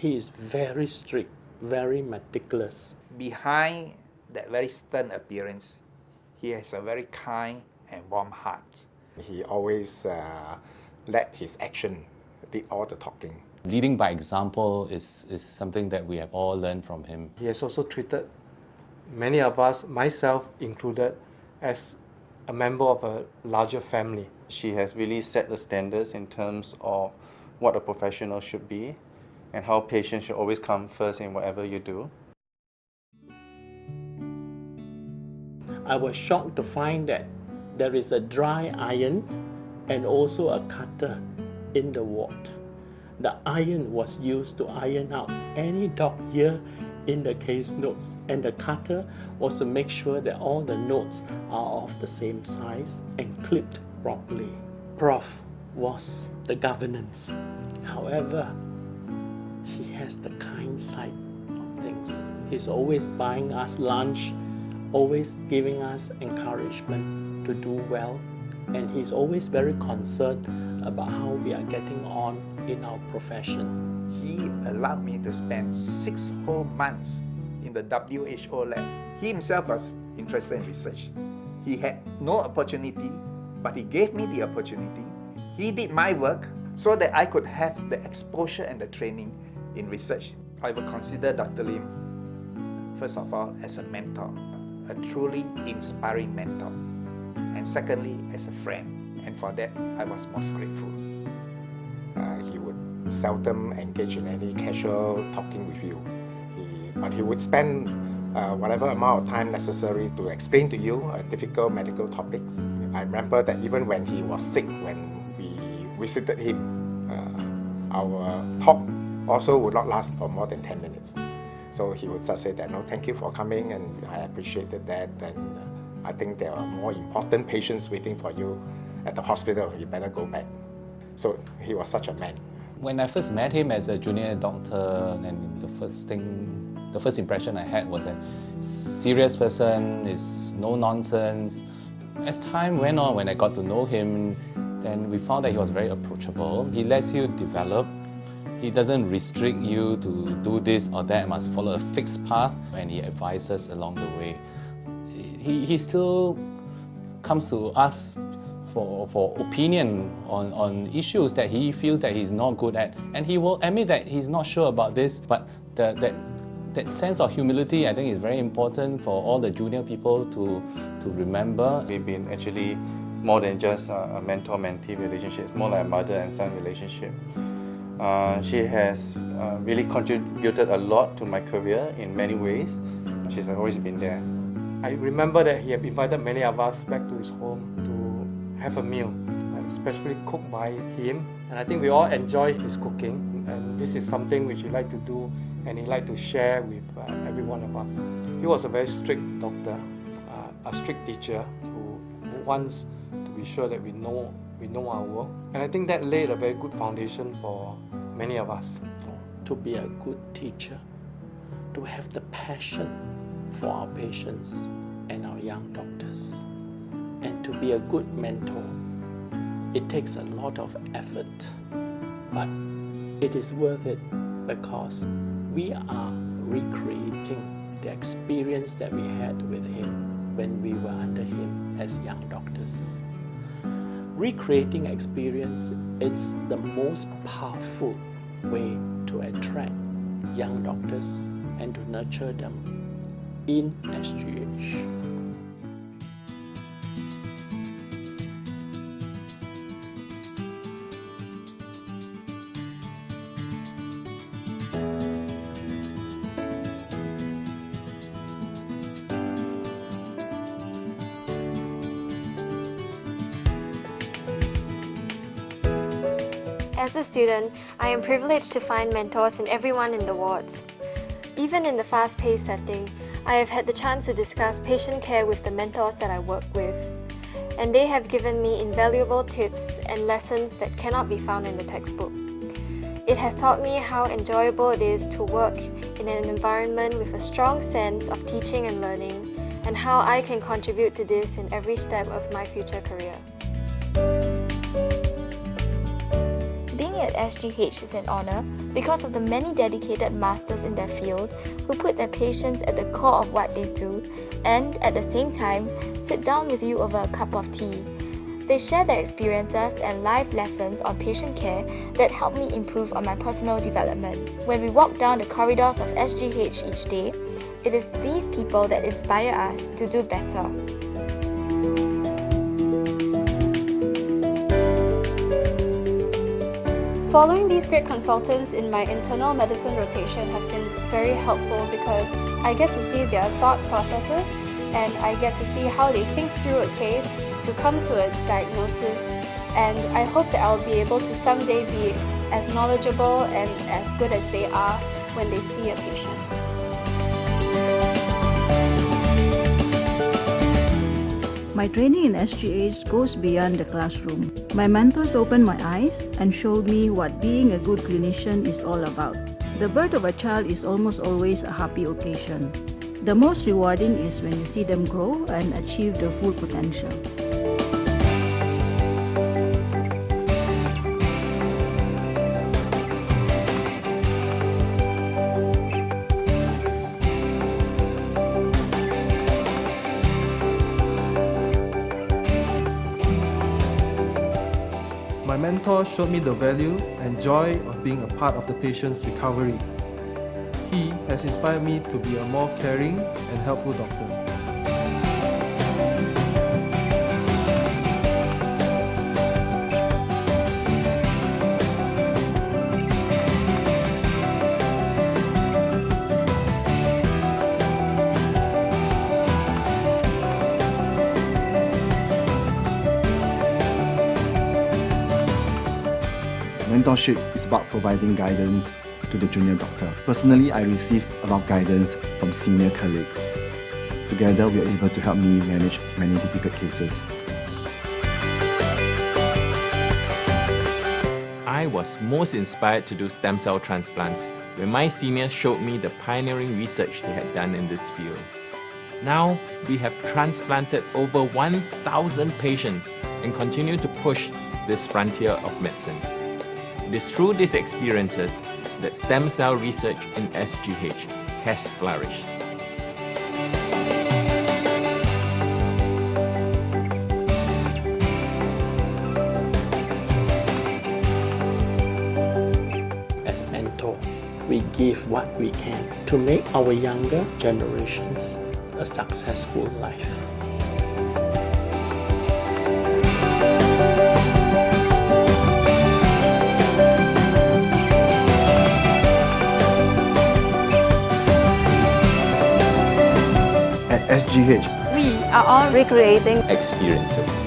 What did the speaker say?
He is very strict, very meticulous. Behind that very stern appearance, he has a very kind and warm heart. He always let his action did all the talking. Leading by example is something that we have all learned from him. He has also treated many of us, myself included, as a member of a larger family. She has really set the standards in terms of what a professional should be and how patients should always come first in whatever you do. I was shocked to find that there is a dry iron and also a cutter in the ward. The iron was used to iron out any dog ear in the case notes, and the cutter was to make sure that all the notes are of the same size and clipped properly. Prof was the governance. However, he has the kind side of things. He's always buying us lunch, always giving us encouragement to do well, and he's always very concerned about how we are getting on in our profession. He allowed me to spend 6 whole months in the WHO lab. He himself was interested in research. He had no opportunity, but he gave me the opportunity. He did my work so that I could have the exposure and the training in research. I would consider Dr. Lim, first of all, as a mentor, a truly inspiring mentor, and secondly, as a friend. And for that, I was most grateful. He would seldom engage in any casual talking with you. But he would spend whatever amount of time necessary to explain to you difficult medical topics. I remember that even when he was sick, when we visited him, our talk also would not last for more than 10 minutes. So he would just say that, no, thank you for coming, and I appreciated that, and I think there are more important patients waiting for you at the hospital, you better go back. So he was such a man. When I first met him as a junior doctor, and the first impression I had was a serious person, is no nonsense. As time went on, when I got to know him, then we found that he was very approachable. He lets you develop. He doesn't restrict you to do this or that, must follow a fixed path, and he advises along the way. He still comes to us for opinion on issues that he feels that he's not good at, and he will admit that he's not sure about this, but that sense of humility, I think, is very important for all the junior people to remember. We've been actually more than just a mentor-mentee relationship. It's more like a mother and son relationship. She has really contributed a lot to my career in many ways. She's always been there. I remember that he had invited many of us back to his home to have a meal, especially cooked by him. And I think we all enjoy his cooking, and this is something which he liked to do and he liked to share with every one of us. He was a very strict doctor, a strict teacher who wants to be sure that we know our work. And I think that laid a very good foundation for many of us. To be a good teacher, to have the passion for our patients and our young doctors, and to be a good mentor. It takes a lot of effort, but it is worth it because we are recreating the experience that we had with him when we were under him as young doctors. Recreating experience is the most powerful way to attract young doctors and to nurture them in SGH. As a student, I am privileged to find mentors in everyone in the wards. Even in the fast-paced setting, I have had the chance to discuss patient care with the mentors that I work with, and they have given me invaluable tips and lessons that cannot be found in the textbook. It has taught me how enjoyable it is to work in an environment with a strong sense of teaching and learning, and how I can contribute to this in every step of my future career. Being at SGH is an honor because of the many dedicated masters in their field who put their patients at the core of what they do and, at the same time, sit down with you over a cup of tea. They share their experiences and life lessons on patient care that help me improve on my personal development. When we walk down the corridors of SGH each day, it is these people that inspire us to do better. Following these great consultants in my internal medicine rotation has been very helpful because I get to see their thought processes and I get to see how they think through a case to come to a diagnosis, and I hope that I'll be able to someday be as knowledgeable and as good as they are when they see a patient. My training in SGH goes beyond the classroom. My mentors opened my eyes and showed me what being a good clinician is all about. The birth of a child is almost always a happy occasion. The most rewarding is when you see them grow and achieve their full potential. My mentor showed me the value and joy of being a part of the patient's recovery. He has inspired me to be a more caring and helpful doctor. Mentorship is about providing guidance to the junior doctor. Personally, I receive a lot of guidance from senior colleagues. Together, we are able to help me manage many difficult cases. I was most inspired to do stem cell transplants when my seniors showed me the pioneering research they had done in this field. Now, we have transplanted over 1,000 patients and continue to push this frontier of medicine. It is through these experiences that stem cell research in SGH has flourished. As mentor, we give what we can to make our younger generations a successful life. At SGH, We are all recreating Experiences.